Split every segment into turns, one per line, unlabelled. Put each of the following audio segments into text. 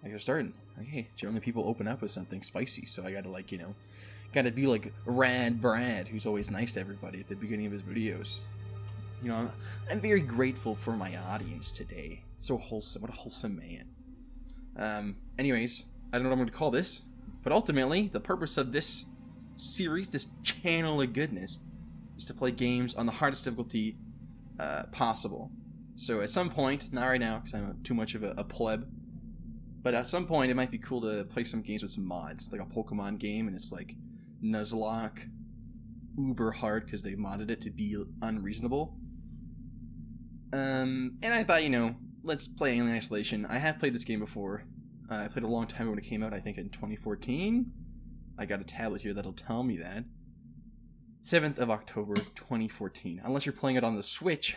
I got started. Okay, generally people open up with something spicy, so I gotta gotta be like Rad Brad, who's always nice to everybody at the beginning of his videos. I'm very grateful for my audience today. So wholesome. What a wholesome man. Anyways, I don't know what I'm going to call this, but ultimately, the purpose of this series, this channel of goodness, is to play games on the hardest difficulty possible. So at some point, not right now, because I'm too much of a pleb, but at some point, it might be cool to play some games with some mods, like a Pokemon game, and it's like Nuzlocke, uber hard, because they modded it to be unreasonable. And I thought, let's play Alien Isolation. I have played this game before. I played it a long time ago when it came out, I think in 2014. I got a tablet here that'll tell me that. 7th of October, 2014. Unless you're playing it on the Switch.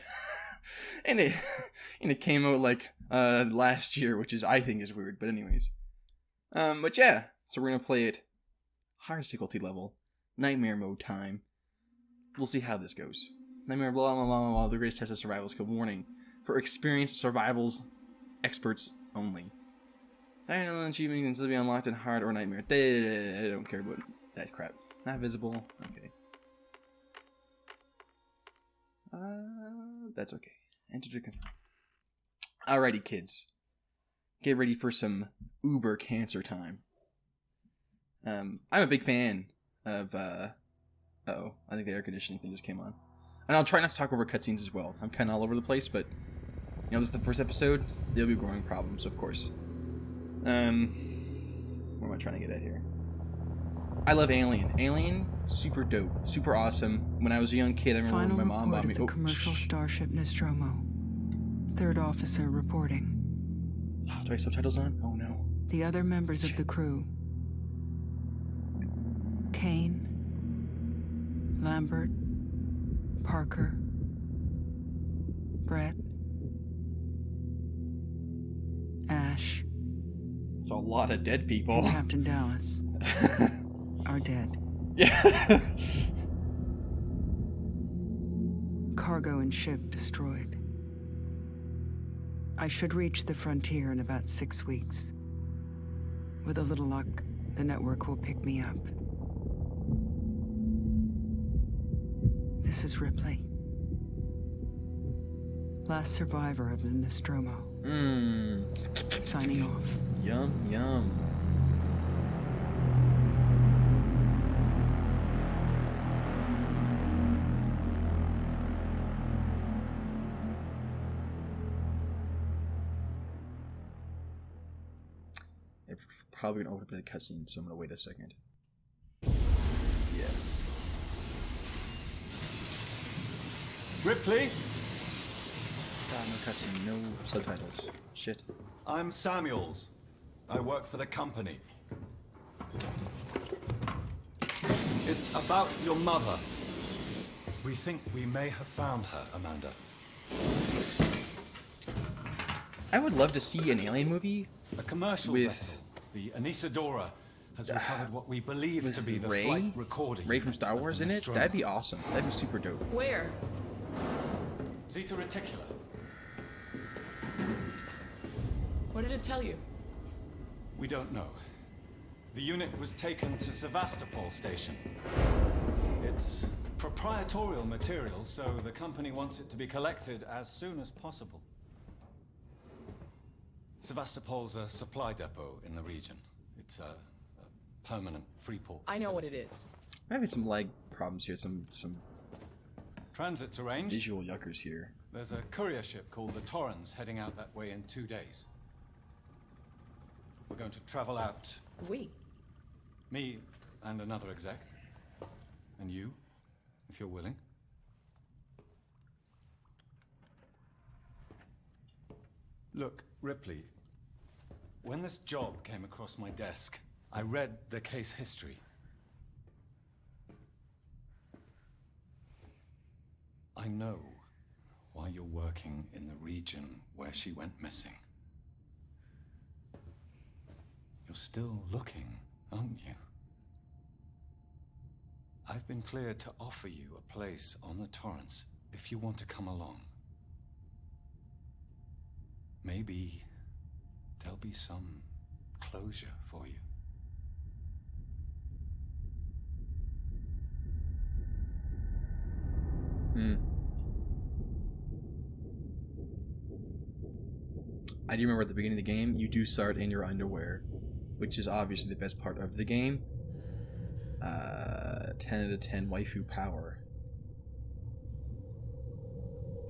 and it came out like last year, which I think is weird, but anyways. But yeah, so we're gonna play it hardest difficulty level, nightmare mode time. We'll see how this goes. Nightmare blah blah blah blah blah. The greatest test of survival skill. Warning for experienced survivals experts only. I know achievement can still be unlocked in hard or nightmare. I don't care about that crap. Not visible. Okay. That's okay. Enter to confirm. Alrighty, kids. Get ready for some uber cancer time. I'm a big fan of, uh-oh, I think the air conditioning thing just came on. And I'll try not to talk over cutscenes as well. I'm kind of all over the place, but, this is the first episode. There'll be growing problems, of course. Where am I trying to get at here? I love Alien. Alien, super dope, super awesome. When I was a young kid, I remember when my mom bought me...
the commercial starship Nostromo. Third officer reporting.
Oh, do I have subtitles on? Oh, no.
The other members of the crew. Kane, Lambert, Parker, Brett, Ash.
It's a lot of dead people.
And Captain Dallas are dead.
Yeah.
Cargo and ship destroyed. I should reach the frontier in about 6 weeks. With a little luck, the network will pick me up. This is Ripley. Last survivor of the Nostromo. Signing off.
Yum, yum. They're probably going to open up a cutscene, so I'm going to wait a second. Yeah.
Ripley?
God, no cutscene, no subtitles. Shit.
I'm Samuels. I work for the company. It's about your mother. We think we may have found her, Amanda.
I would love to see an Alien movie.
A commercial vessel, the Anisadora, has recovered what we believe to be the flight recording.
Ray from Star Wars in it? That'd be awesome. That'd be super dope.
Where?
Zeta Reticula.
What did it tell you?
We don't know. The unit was taken to Sevastopol station. It's proprietorial material, so the company wants it to be collected as soon as possible. Sevastopol's a supply depot in the region. It's a permanent free port facility.
I know what it is.
I'm having some lag problems here, some
Transit's arranged.
visual yuckers here.
There's a courier ship called the Torrens heading out that way in 2 days. We're going to travel out.
We?
Me and another exec. And you, if you're willing. Look, Ripley, when this job came across my desk, I read the case history. I know why you're working in the region where she went missing. You're still looking, aren't you? I've been cleared to offer you a place on the Torrens if you want to come along. Maybe there'll be some closure for you.
I do remember at the beginning of the game, you do start in your underwear, which is obviously the best part of the game. 10 out of 10 waifu power.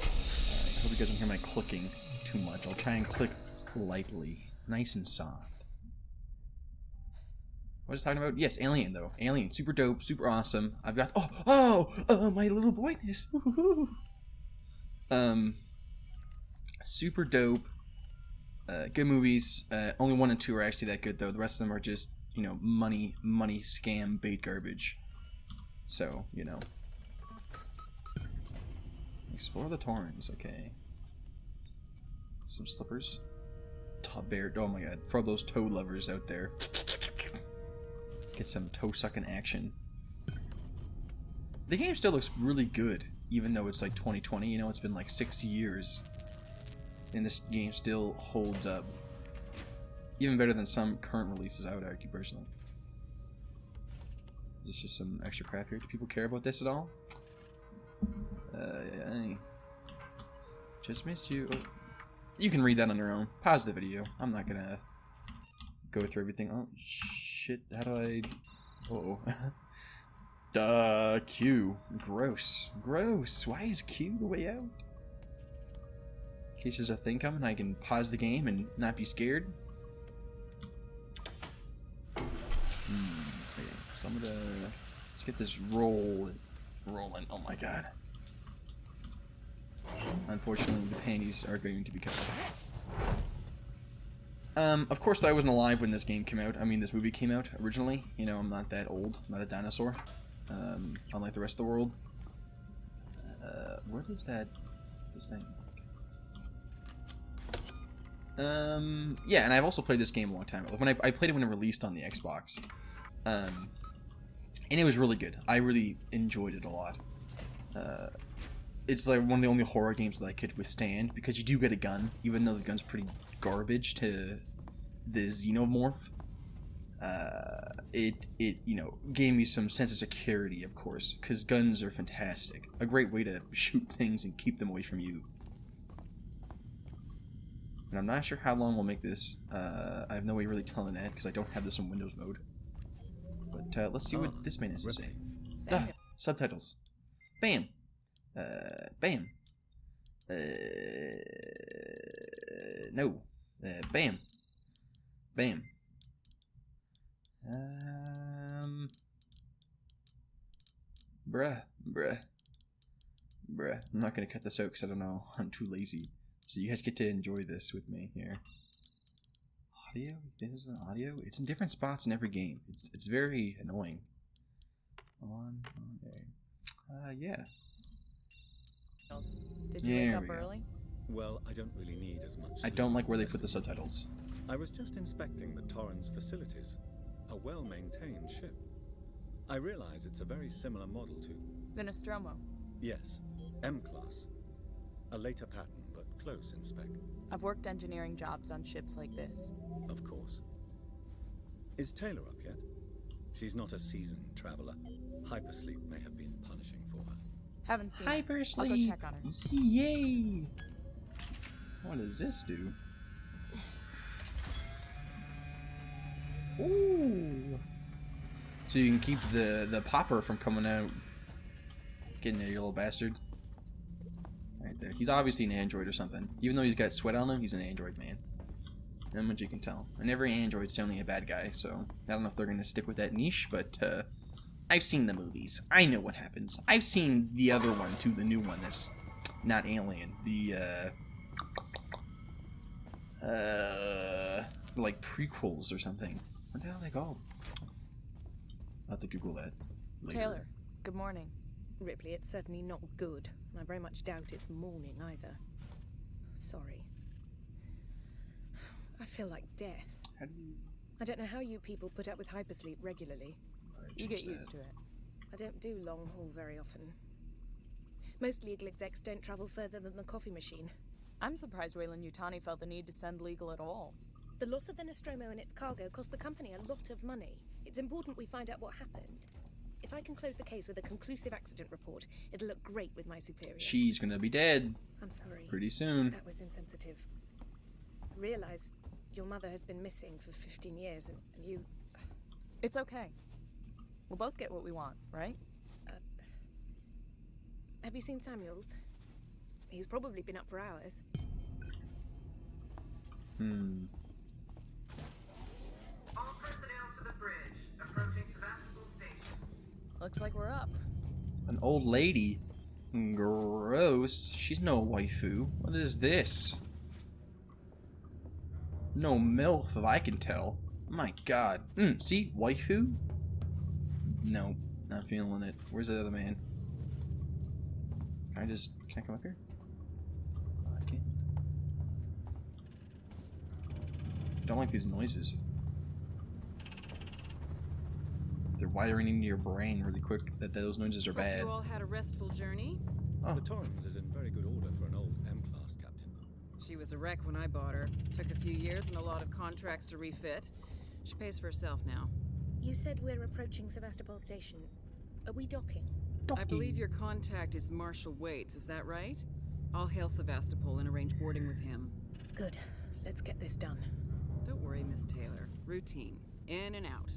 I hope you guys don't hear my clicking too much. I'll try and click lightly, nice and soft. What was I talking about? Yes, Alien though. Alien, super dope, super awesome. I've got my little boyness. Super dope. Good movies. Only 1 and 2 are actually that good though. The rest of them are just, you know, money scam bait garbage. So, you know. Explore the Torrens, okay. Some slippers. Top bear, oh my god. For those toe lovers out there. Get some toe sucking action. The game still looks really good, even though it's like 2020, you know, it's been like 6 years. And this game still holds up. Even better than some current releases, I would argue, personally. Is this just some extra crap here? Do people care about this at all? I just missed you. Oh. You can read that on your own. Pause the video. I'm not gonna go through everything. Oh, shit. How do I... Uh-oh. Duh, Q. Gross. Gross. Why is Q the way out? In case there's a thing coming, I can pause the game and not be scared. Okay, so I'm gonna... Let's get this rolling. Oh my god. Unfortunately, the panties are going to be cut off. Of course, I wasn't alive when this game came out. I mean, this movie came out originally. You know, I'm not that old. I'm not a dinosaur. Unlike the rest of the world. What is that? What's this thing? Yeah, and I've also played this game a long time ago. When I played it when it released on the Xbox. And it was really good. I really enjoyed it a lot. It's like one of the only horror games that I could withstand, because you do get a gun, even though the gun's pretty garbage to the xenomorph. It you know, gave me some sense of security, of course, because guns are fantastic. A great way to shoot things and keep them away from you. And I'm not sure how long we'll make this. I have no way of really telling that, because I don't have this in Windows mode. But let's see what this man has to say. Subtitles. Bam. Bam. No. Bam. Bam. Bruh. I'm not gonna cut this out because I don't know. I'm too lazy. So you guys get to enjoy this with me here. Audio? There's an audio? It's in different spots in every game. It's very annoying. Okay. Yeah.
Did you wake up early?
Well, I don't really need as much.
I don't like where they put the subtitles.
I was just inspecting the Torrens facilities. A well-maintained ship. I realize it's a very similar model to...
The Nostromo.
Yes, M-Class. A later pattern, but close in spec.
I've worked engineering jobs on ships like this.
Of course. Is Taylor up yet? She's not a seasoned traveler. Hypersleep may have been punishing for her.
Haven't seen her.
Hypersleep.
I'll go check on her.
Yay! What does this do? Ooh! So you can keep the popper from coming out. Getting there, you little bastard. Right there. He's obviously an android or something. Even though he's got sweat on him, he's an android, man. That much you can tell. And every android's only a bad guy, so I don't know if they're gonna stick with that niche, but I've seen the movies. I know what happens. I've seen the other one too, the new one that's not Alien. The like prequels or something. What the hell are they called? I'll have to Google that later.
Taylor, good morning.
Ripley, it's certainly not good, and I very much doubt it's morning either. Sorry. I feel like death.
How do you...
I don't know how you people put up with hypersleep regularly.
You get used to it.
I don't do long haul very often. Most legal execs don't travel further than the coffee machine.
I'm surprised Wayland Yutani felt the need to send legal at all.
The loss of the Nostromo and its cargo cost the company a lot of money. It's important we find out what happened. If I can close the case with a conclusive accident report, it'll look great with my superiors.
She's gonna be dead.
I'm sorry.
Pretty soon.
That was insensitive. I realize your mother has been missing for 15 years, and you...
It's okay. We'll both get what we want, right?
Have you seen Samuels? He's probably been up for hours.
All personnel to the bridge, approaching Sebastopol Station.
Looks like we're up.
An old lady. Gross. She's no waifu. What is this? No MILF, if I can tell. My god. See? Waifu? No. Not feeling it. Where's the other man? Can I come up here? Oh, I can't. Don't like these noises. They're wiring into your brain really quick that those noises are bad.
You all had a restful journey.
Oh.
The Torrens is in very good order for an old M-class captain.
She was a wreck when I bought her. Took a few years and a lot of contracts to refit. She pays for herself now.
You said we're approaching Sevastopol Station. Are we docking?
I believe your contact is Marshal Waits, is that right? I'll hail Sevastopol and arrange boarding with him.
Good. Let's get this done.
Don't worry, Miss Taylor. Routine. In and out.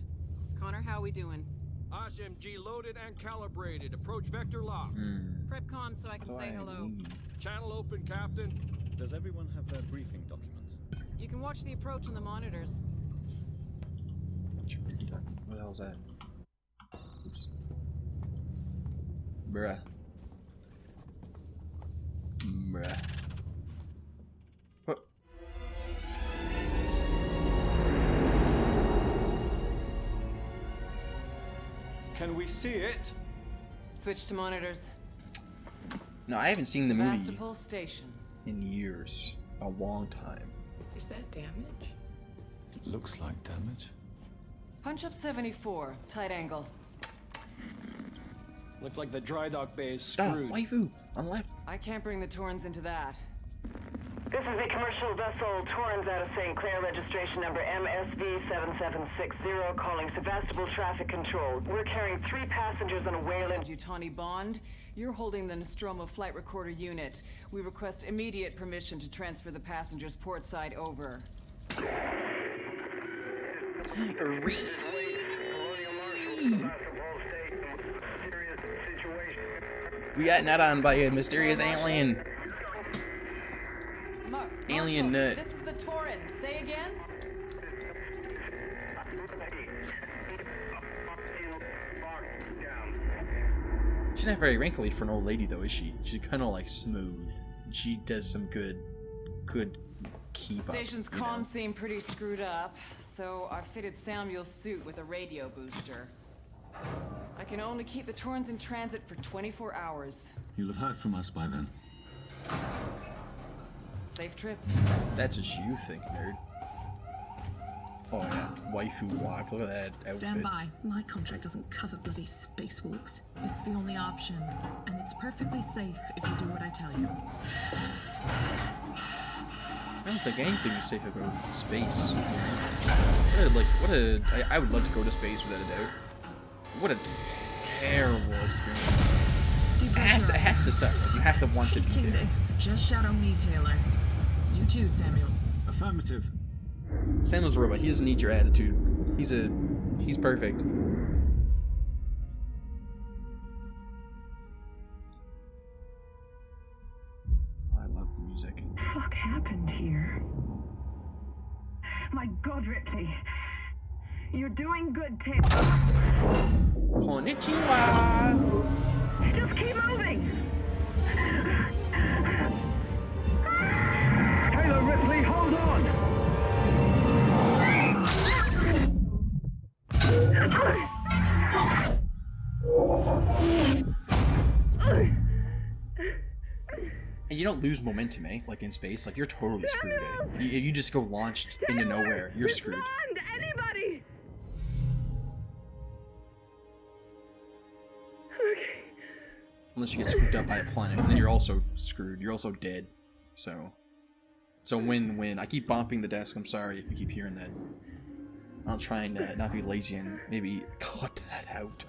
Connor, how we doing?
SMG loaded and calibrated. Approach vector locked.
Prep com so I can say hello.
Channel open, Captain.
Does everyone have their briefing documents?
You can watch the approach on the monitors.
What the hell is that? Oops. Bruh. Bruh. What?
Can we see it?
Switch to monitors.
No, I haven't seen the movie
Sevastopol Station.
in years. A long time.
Is that damage?
Looks like damage.
Punch up 74. Tight angle.
Looks like the dry dock bay is
Stop,
screwed.
waifu! On the left.
I can't bring the Torrens into that.
This is the commercial vessel Torrens out of St. Clair, registration number MSV7760, calling Sevastopol Traffic Control. We're carrying 3 passengers on a Wayland.
Utani Bond, you're holding the Nostromo flight recorder unit. We request immediate permission to transfer the passengers port side over.
We got nut on by a mysterious alien. Alien
Marshal,
nut.
This is the Torrens. Say again?
She's not very wrinkly for an old lady, though, is she? She's kind of like smooth. She does some good keep up.
Station's
you know?
comms seem pretty screwed up, so I fitted Samuel's suit with a radio booster. I can only keep the Torrens in transit for 24 hours.
You'll have heard from us by then.
Safe trip.
That's what you think, nerd. Oh yeah, waifu walk. Look at that outfit.
Stand by. My contract doesn't cover bloody spacewalks. It's the only option, and it's perfectly safe if you do what I tell you.
I don't think anything is safe about space. I would love to go to space without a doubt. What a terrible experience. It has to suck. You have to want to be
Hating
there.
this. Just shout on me, Taylor. You too, Samuels.
Affirmative.
Samuel's a robot. He doesn't need your attitude. He's perfect. I love the music.
What happened here? My God, Ripley. You're doing good, Taylor.
Konnichiwa!
Just keep moving.
Taylor Ripley, hold on!
And you don't lose momentum, eh? Like in space, like you're totally screwed, eh? You just go launched into nowhere. You're screwed.
Respond, anybody!
Unless you get scooped up by a planet, and then you're also screwed. You're also dead. So, It's a win-win. I keep bumping the desk. I'm sorry if you keep hearing that. I'll try and not be lazy and maybe cut that out.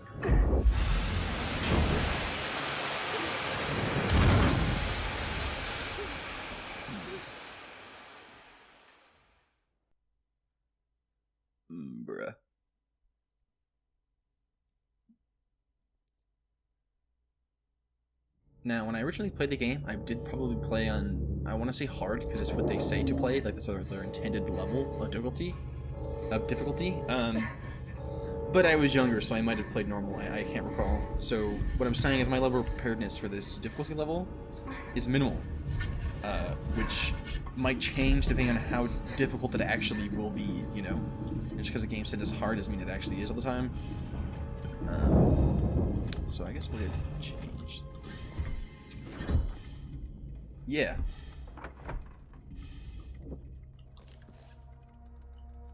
Bruh. Now, when I originally played the game, I did probably play on, I want to say hard, because it's what they say to play, like that's their intended level of difficulty. But I was younger, so I might have played normal, I can't recall. So, what I'm saying is my level of preparedness for this difficulty level is minimal. Which might change depending on how difficult it actually will be, you know? Just because the game said as hard doesn't mean it actually is all the time. So I guess we'll hit change. Yeah.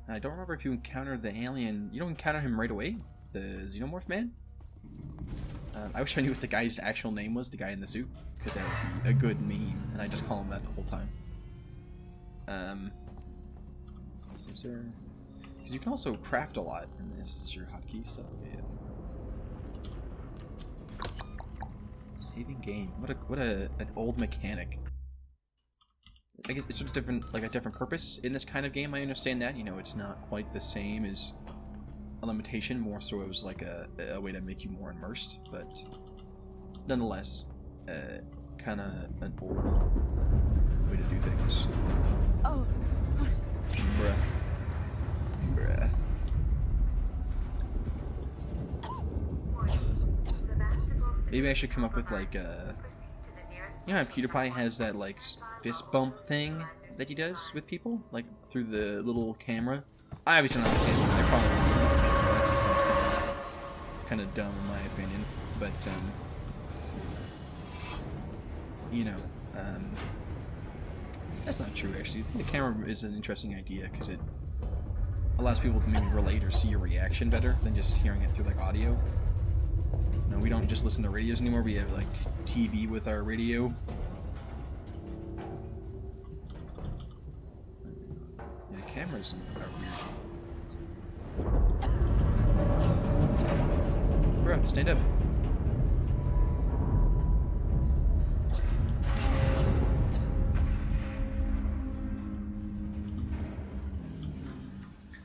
I don't remember if you encounter the alien. You don't encounter him right away? The Xenomorph man? I wish I knew what the guy's actual name was, the guy in the suit. Because that would be a good meme, and I just call him that the whole time. Because you can also craft a lot in this. Is your hotkey stuff? Yeah. Saving game. What an old mechanic. I guess it's sort of different, like a different purpose in this kind of game. I understand that. You know, it's not quite the same as a limitation. More so, it was like a way to make you more immersed. But nonetheless, kind of an old way to do things.
Oh.
Bruh. Maybe I should come up with like you know how PewDiePie has that like fist bump thing that he does with people, like through the little camera. I obviously not the camera. I probably kind of dumb in my opinion, but you know, that's not true actually. I think the camera is an interesting idea because it allows people to maybe relate or see your reaction better than just hearing it through like audio. No, we don't just listen to radios anymore. We have like TV with our radio. Yeah, the cameras are weird. Bro, stand up.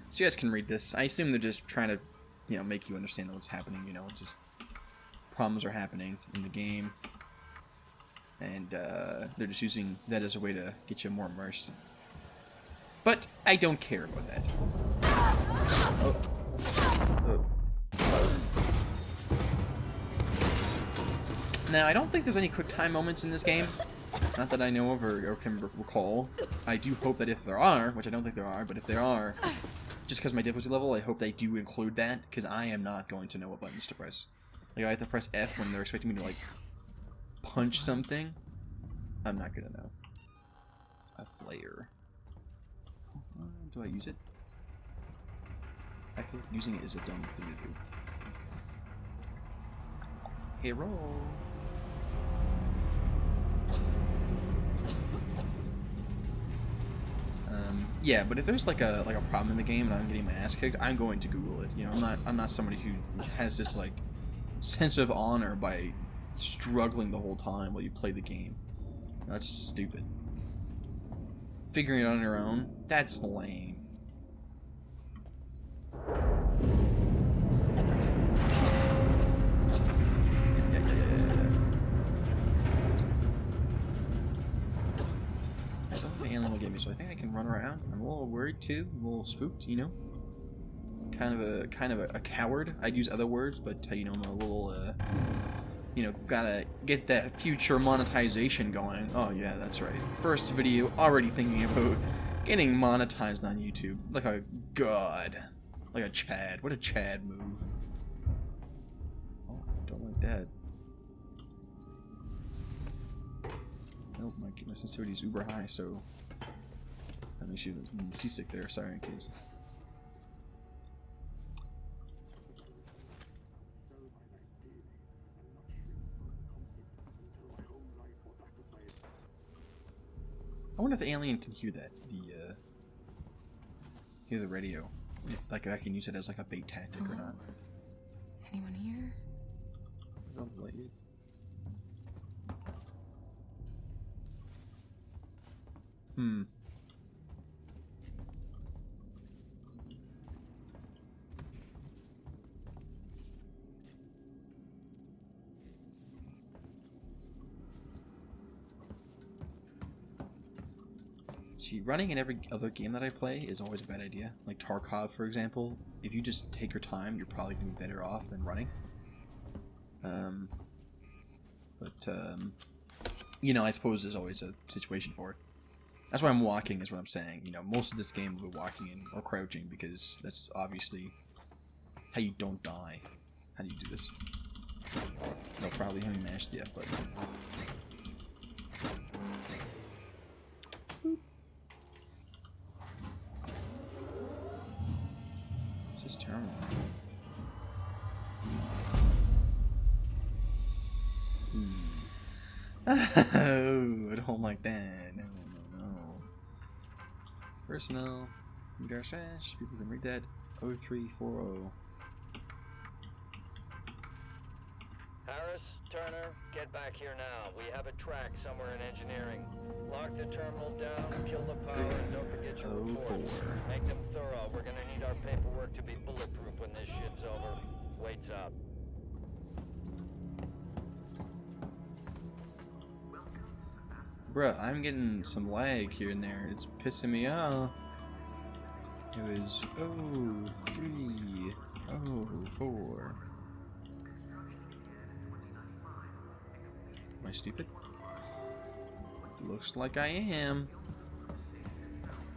So you guys can read this. I assume they're just trying to, you know, make you understand what's happening. You know, it's just problems are happening in the game, and they're just using that as a way to get you more immersed. But I don't care about that. Oh. Now, I don't think there's any quick time moments in this game. Not that I know of or can recall. I do hope that if there are, which I don't think there are, but if there are, just because of my difficulty level, I hope they do include that, because I am not going to know what buttons to press. Like, I have to press F when they're expecting me to, like, punch something. I'm not gonna know. A flare. Do I use it? I feel like using it is a dumb thing to do. Hero. Yeah, but if there's like a problem in the game and I'm getting my ass kicked, I'm going to Google it. You know, I'm not somebody who has this like sense of honor by struggling the whole time while you play the game. That's stupid. Figuring it out on your own, that's lame. I don't think the alien will get me, so I think I can run around. I'm a little worried too, a little spooked, you know. Kind of a coward. I'd use other words, but you know, I'm a little you know, gotta get that future monetization going. Oh yeah, that's right. First video, already thinking about getting monetized on YouTube. Like a god. Like a Chad. What a Chad move. Oh, don't like that. Nope, my sensitivity is uber high, so that makes you seasick there. Sorry, kids. I wonder if the alien can hear that. Hear the radio. If like I can use it as like a bait tactic or not.
Anyone here?
Don't like it. See, running in every other game that I play is always a bad idea. Like Tarkov, for example. If you just take your time, you're probably going to be better off than running. You know, I suppose there's always a situation for it. That's why I'm walking, is what I'm saying. You know, most of this game will be walking in or crouching, because that's obviously how you don't die. How do you do this? No, probably having mashed the F button. This is terminal. Oh, I don't like that. No. Personnel. Radar slash. People can read that. 0340.
Harris, Turner, get back here now. We have a track somewhere in engineering. Lock the terminal down, kill the power, and don't forget your reports. Make them thorough. We're gonna need our paperwork to be bulletproof when this shit's over. Waits up.
Bruh, I'm getting some lag here and there. It's pissing me off. It was 03, 04. Am I stupid? Looks like I am.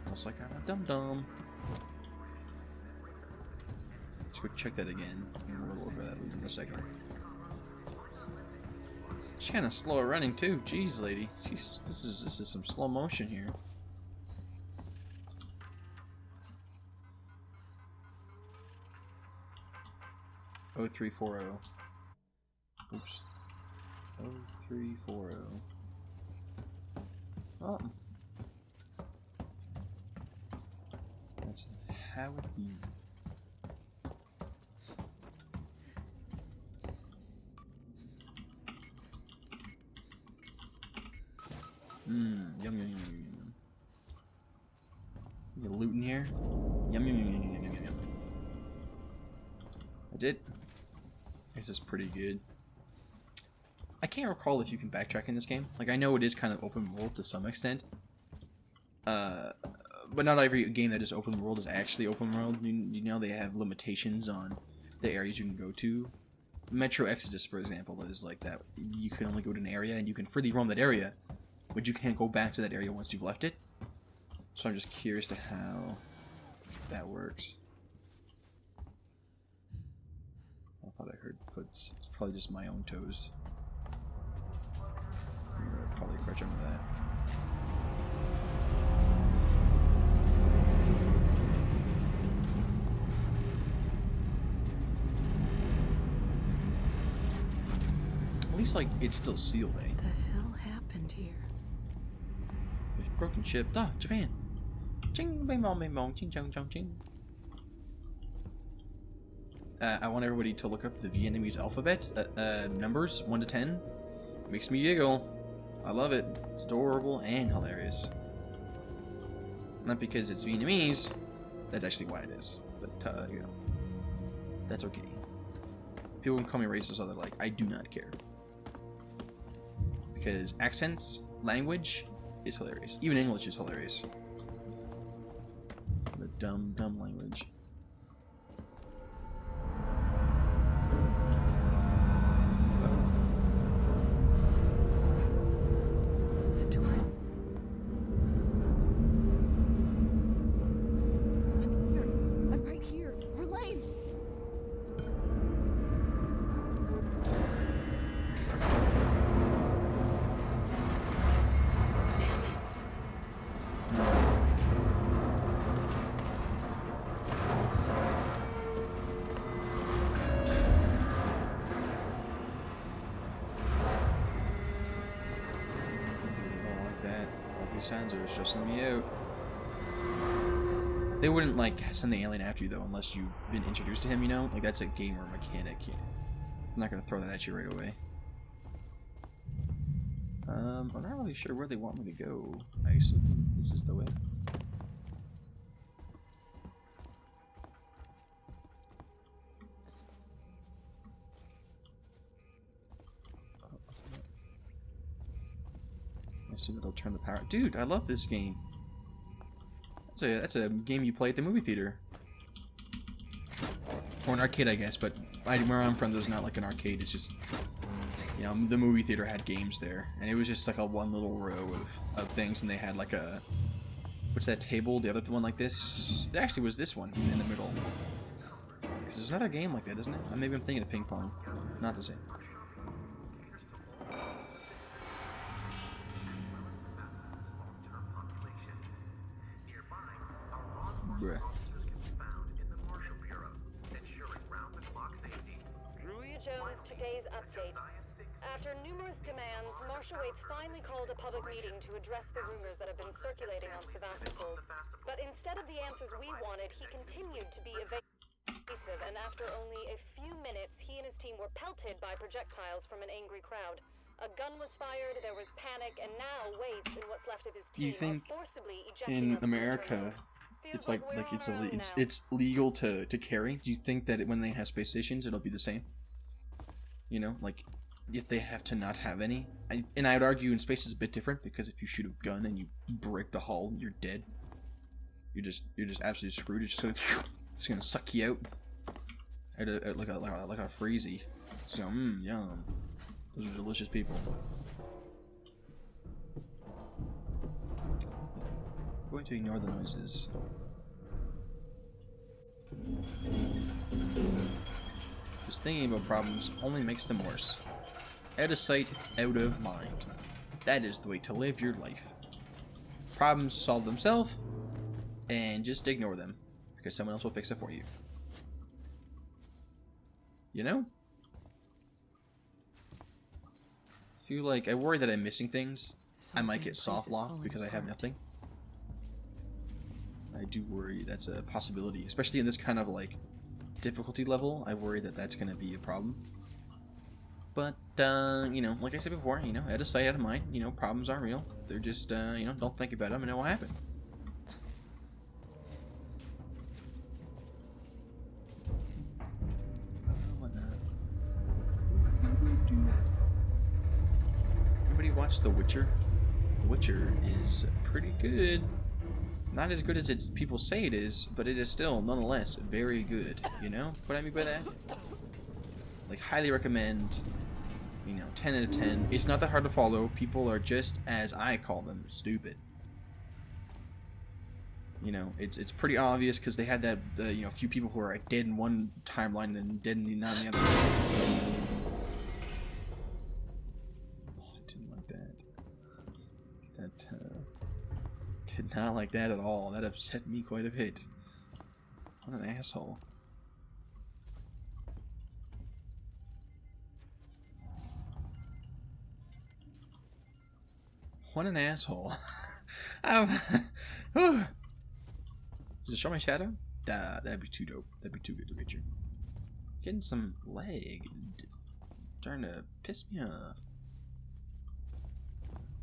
Looks like I'm a dum-dum. Let's go check that again. We'll go over that in a second. She's kind of slow at running too. Jeez, lady. This is some slow motion here. Oh 0340. Oops. 0340. Oh. That's how it be. Yum, yum, yum, yum. You loot in here? Yum, yum, yum, yum, yum, yum, yum. That's it. This is pretty good. I can't recall if you can backtrack in this game. Like, I know it is kind of open world to some extent. But not every game that is open world is actually open world. You know, they have limitations on the areas you can go to. Metro Exodus, for example, is like that. You can only go to an area and you can freely roam that area, but you can't go back to that area once you've left it. So I'm just curious to how that works. I thought I heard foots. It's probably just my own toes. I'm gonna probably crouch under that. At least, like, it's still sealed, eh?
What the hell happened here?
Broken ship. Ah, Japan. Ching, bing, bong, bing, bong, ching, chong, chong, ching. I want everybody to look up the Vietnamese alphabet. Numbers 1 to 10. Makes me giggle. I love it. It's adorable and hilarious. Not because it's Vietnamese. That's actually why it is. But, you know. That's okay. People can call me racist, other like, I do not care. Because accents, language is hilarious. Even English is hilarious. The dumb, dumb language.
The Torrens. I'm here. I'm right here. Verlaine! Damn it.
sounds are stressing me out. They wouldn't, like, send the alien after you, though, unless you've been introduced to him, you know? Like, that's a gamer mechanic. I'm not gonna throw that at you right away. I'm not really sure where they want me to go. I assume this is the way. I assume it'll turn the power. Dude, I love this game. That's a game you play at the movie theater. Or an arcade, I guess, but where I'm from, there's not like an arcade. It's just, you know, the movie theater had games there. And it was just like a one little row of things, and they had like a... What's that table? The other one like this? It actually was this one in the middle. Because there's another game like that, isn't it? Maybe I'm thinking of ping pong. Not the same. Bruh.
Jones, today's update. After numerous demands, Marshal Waits finally called a public meeting to address the rumors that have been circulating on Sevastopol. But instead of the answers we wanted, he continued to be evasive, and after only a few minutes, he and his team were pelted by projectiles from an angry crowd. A gun was fired, there was panic, and now Waits and what's left of his team
You think
are forcibly ejecting
in America it's like it's legal to carry? Do you think that when they have space stations it'll be the same? You know, like if they have to not have any. And I would argue in space is a bit different, because if you shoot a gun and you break the hull, you're dead. You're just absolutely screwed. It's just gonna suck you out like a freezy. So yum. Those are delicious people. I'm going to ignore the noises. Just thinking about problems only makes them worse. Out of sight, out of mind. That is the way to live your life. Problems solve themselves, and just ignore them, because someone else will fix it for you. You know? I feel like I worry that I'm missing things. I might get soft locked because I have nothing. I do worry that's a possibility, especially in this kind of like difficulty level. I worry that that's going to be a problem. But, you know, like I said before, you know, out of sight, out of mind, you know, problems aren't real. They're just, you know, don't think about them and it will happen. Anybody watch The Witcher? The Witcher is pretty good. Not as good as people say it is, but it is still, nonetheless, very good. You know what I mean by that? Like, highly recommend. You know, 10 out of 10. It's not that hard to follow. People are just, as I call them, stupid. You know, it's pretty obvious because they had that, you know, a few people who are dead in one timeline and dead in the other. Oh, I didn't like that. Did not like that at all. That upset me quite a bit. What an asshole. What an asshole. Does it show my shadow? That'd be too dope. That'd be too good to picture. Getting some lag. Starting to piss me off.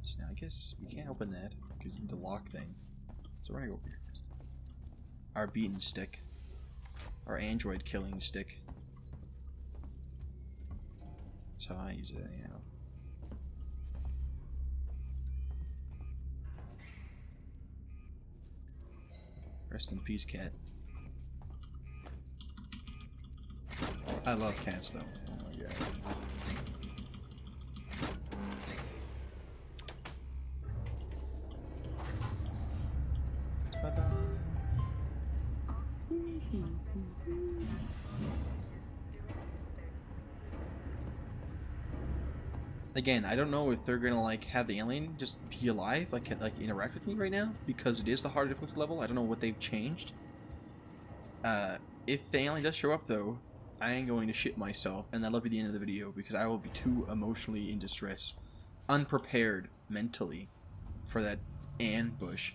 So now I guess we can't open that because you need the lock thing. So we're gonna go over here first. Our beaten stick. Our android killing stick. That's how I use it anyhow. Rest in peace, cat. I love cats though. Oh my god. Again, I don't know if they're gonna like have the alien just be alive, like interact with me right now, because it is the hard difficulty level. I don't know what they've changed. If the alien does show up though, I am going to shit myself, and that'll be the end of the video because I will be too emotionally in distress, unprepared mentally for that and Bush.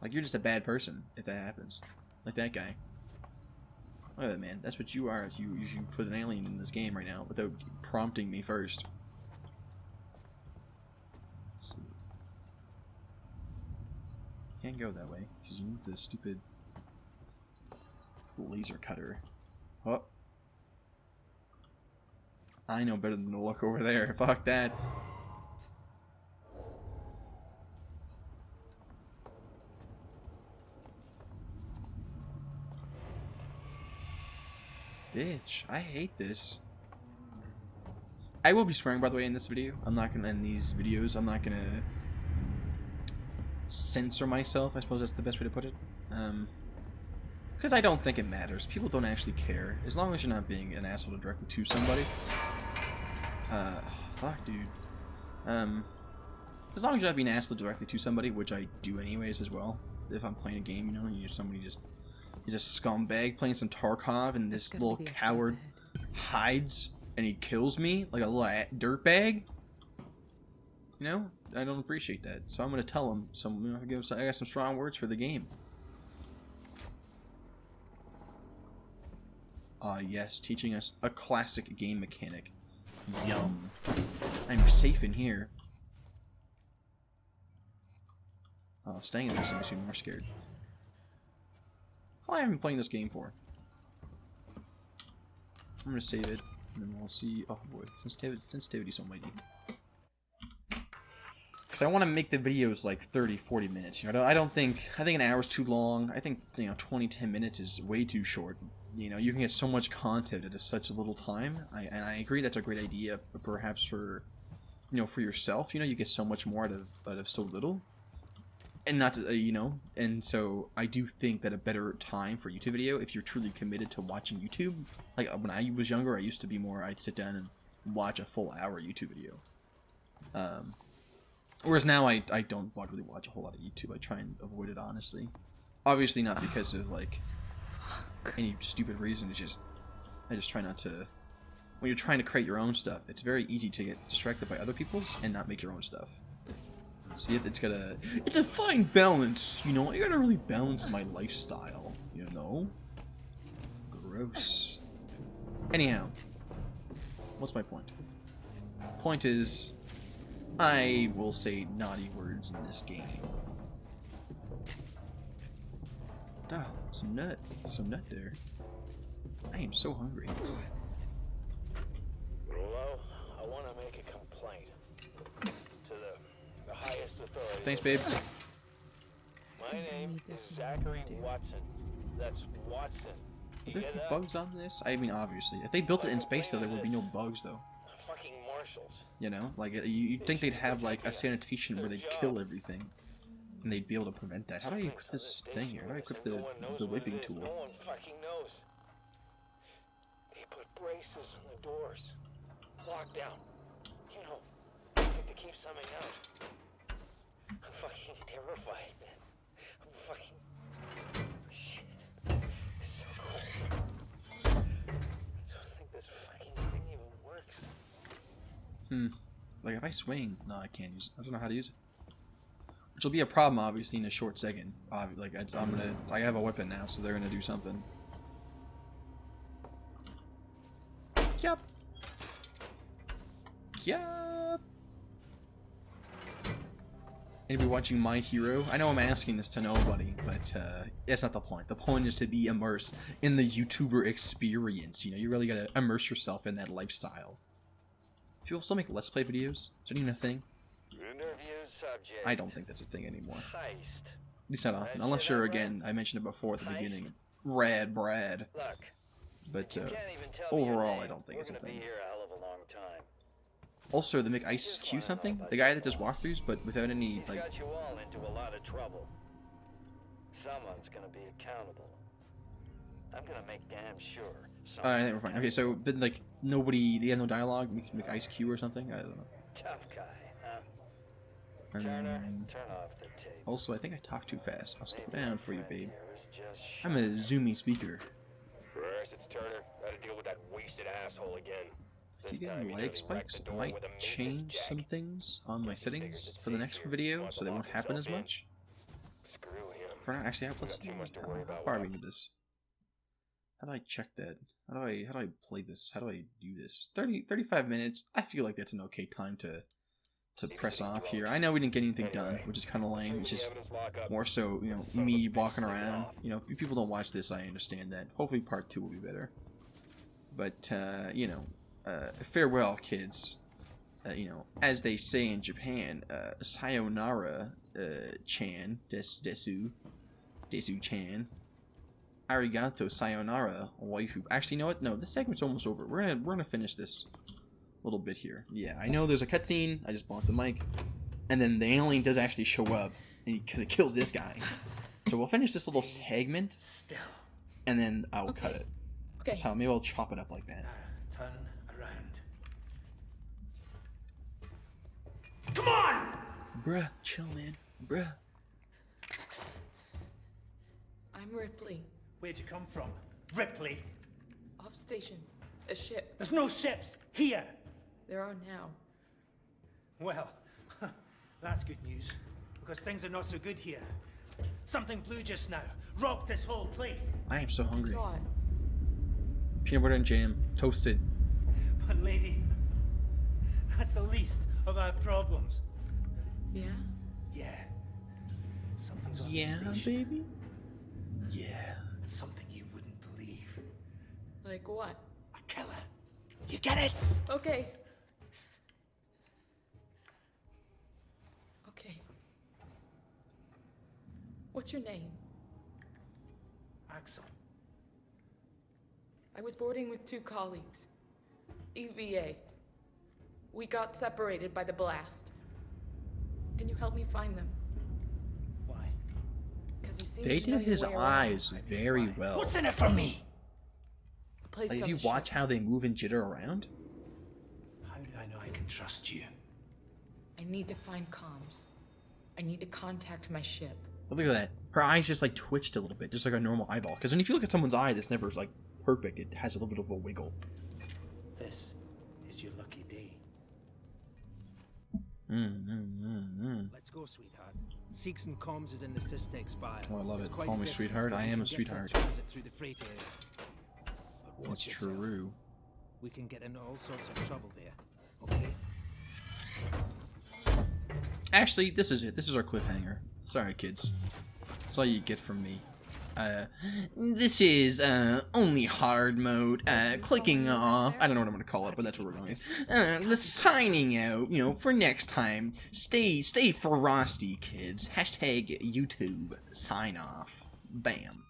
Like, you're just a bad person if that happens. Like that guy. Look at that, man. That's what you are. You put an alien in this game right now without prompting me first. So, can't go that way because you need the stupid laser cutter. Oh. I know better than to look over there. Fuck that. Bitch, I hate this. I will be swearing, by the way, in this video. I'm not gonna end these videos. I'm not gonna censor myself. I suppose that's the best way to put it. Because I don't think it matters. People don't actually care. As long as you're not being an asshole directly to somebody. Fuck, dude. As long as you're not being an asshole directly to somebody, which I do anyways as well. If I'm playing a game, you know, and you're somebody just... He's a scumbag playing some Tarkov, and this little coward hides, and he kills me like a little dirtbag. You know, I don't appreciate that, so I'm gonna tell him some. You know, I got some strong words for the game. Yes, teaching us a classic game mechanic. Yum. I'm safe in here. Oh, staying in this makes me more scared. How long have I been playing this game for? I'm gonna save it, and then we'll see. Oh boy, sensitivity's so mighty. Because I want to make the videos like 30-40 minutes. You know, I think an hour's too long. I think, you know, 20-10 minutes is way too short. You know, you can get so much content at such a little time. And I agree that's a great idea, but perhaps for, you know, for yourself, you know, you get so much more out of so little. And not to, you know, and so I do think that a better time for a YouTube video, if you're truly committed to watching YouTube, like when I was younger, I used to be more, I'd sit down and watch a full hour YouTube video. Whereas now I don't really watch a whole lot of YouTube. I try and avoid it, honestly. Obviously not because of, like, any stupid reason. It's just, I just try not to, when you're trying to create your own stuff, it's very easy to get distracted by other people's and not make your own stuff. See, it's a fine balance, you know. I gotta really balance my lifestyle, you know. Gross. Anyhow, what's my point? Point is, I will say naughty words in this game. Ah, some nut there. I am so hungry.
Rolo, I want to make a complaint to the highest authority.
Thanks, babe.
My name is Zachary Watson. That's Watson.
Are there bugs on this? I mean, obviously. If they built it in space, though, there would be no bugs, though.
Fucking marshals.
You know? Like, you'd think they'd have, like, a sanitation where they'd kill everything. And they'd be able to prevent that. How do I equip this thing here? How do I equip the whipping tool?
No one fucking knows. They put braces on the doors. Locked down. You know, to keep something out. I'm fucking terrified, man. I'm fucking... Shit. So cold. I don't think this fucking thing even works.
Like, if I swing... No, I can't use it. I don't know how to use it. Which will be a problem, obviously, in a short second. Like, I have a weapon now, so they're gonna do something. Yup. Yup. Anybody watching My Hero? I know I'm asking this to nobody, but that's not the point. The point is to be immersed in the YouTuber experience. You know, you really gotta immerse yourself in that lifestyle. People still make Let's Play videos? Is that even a thing? I don't think that's a thing anymore. At least not often. Unless you're, again, I mentioned it before at the beginning. Rad Brad. But overall, I don't think it's a thing. Also, they make Ice Q something? The guy that does walkthroughs, but without any, like...
Got you all into a lot of trouble. Someone's gonna be accountable. I'm gonna make damn sure.
I think we're fine. Okay, so, but, like, nobody... They have no dialogue? We can make Ice Q or something? I don't know.
Tough guy, huh? Turner, turn off the tape.
Also, I think I talk too fast. I'll slow down for you, babe. I'm a zoomy speaker.
First, it's Turner. Gotta deal with that wasted asshole again.
If you getting lag spikes, I might change some things on my settings for the next video so they won't happen as much. For now, actually, let's see how far are we into this. How do I check that? How do I play this? How do I do this? 35 minutes. I feel like that's an okay time to press off here. I know we didn't get anything done, which is kind of lame. It's just more so, you know, me walking around. You know, if people don't watch this, I understand that. Hopefully part 2 will be better. But, you know, farewell, kids. You know, as they say in Japan, sayonara, chan, desu-chan. Arigato sayonara, waifu. Actually, you know what? No, this segment's almost over. We're gonna finish this little bit here. Yeah, I know there's a cutscene. I just bought the mic, and then the alien does actually show up because it kills this guy. So we'll finish this little segment, and then I'll cut it.
Okay.
That's how maybe I'll chop it up like that.
Turn around. Come on!
Bruh, chill, man. Bruh.
I'm Ripley.
Where'd you come from? Ripley?
Off station. A ship.
There's no ships here!
There are now.
Well, that's good news. Because things are not so good here. Something blue just now. Rocked this whole place.
I am so hungry.
I saw it.
Peanut butter and jam. Toasted.
But lady, that's the least of our problems.
Yeah?
Yeah. Something's on
Yeah,
the station.
baby? Yeah.
Something you wouldn't believe.
Like what?
A killer. You get it?
Okay. Okay. What's your name?
Axel.
I was boarding with 2 colleagues. EVA. We got separated by the blast. Can you help me find them?
Why?
Because you seem
They
to know
did
your
his
way around.
eyes very well.
What's in it for me?
A place
Like, if
on
you
the
watch
ship.
how they move and jitter around,
How do I know I can trust you?
I need to find comms. I need to contact my ship.
look at that. Her eyes just like twitched a little bit, just like a normal eyeball. Because when if you look at someone's eye, that's never like perfect. It has a little bit of a wiggle.
This is your lucky day.
Let's go, sweetheart. Seeks and comms is in the Systex spire.
Oh, I love
It's
it.
quite
Call me
distance,
sweetheart.
but
I
we
am a
can get to the
sweetheart.
transit through the freight area. But watch
It's
yourself.
true.
We can get into all sorts of trouble there. Okay?
Actually, this is it. This is our cliffhanger. Sorry, kids. That's all you get from me. This is only hard mode. Clicking off. I don't know what I'm gonna call it, but that's what we're going. The signing out. You know, for next time. Stay frosty, kids. Hashtag YouTube sign off. Bam.